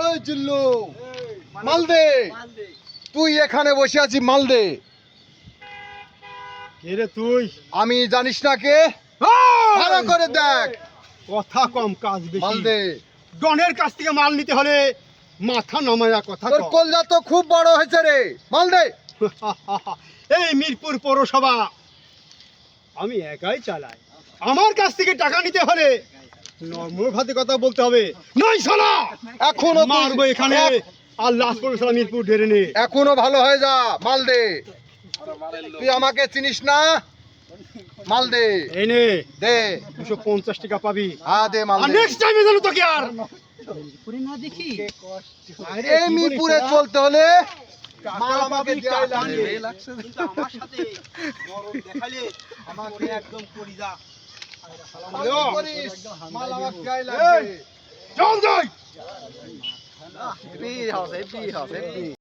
ওই জিল্লু মাল দে, তুই এখানে বসে আছিস, মাল দে। কে রে তুই? আমি জানিস না কে? ভালো করে দেখ। কথা কম কাজ মাল বেশি। দে। ডনের কাছ থেকে মাল নিতে হলে মাথা নামায়া কথা তোর কম। কলজা তো খুব বড় হয়েছে রে, মাল দে। এই মিরপুর পৌরসভা আমি একাই চালাই। আমার কাছ থেকে টাকা নিতে হলে নর্মভাবে কথা বলতে হবে। নয় শালা এখনো মারবো এখানে আর লাশ পড়বে শালা মিরপুর ঢেরে নে। এখনো ভালো হয়ে যা, মাল দে। তুই আমাকে চিনিস না, মাল দে। এই নে দে। 250 টাকা পাবি। হ্যাঁ দে, মাল আর দে। নেক্সট টাইমে জানো তোকে আর এই মিরপুরে চলতে হলে মাল আমাকে দেয়াই লাগবে। কিন্তু আমার সাথে নরম দেখালে আমাকে একদম কলিজা মাল আমাকে দেয়াই লাগবে। চল যাই।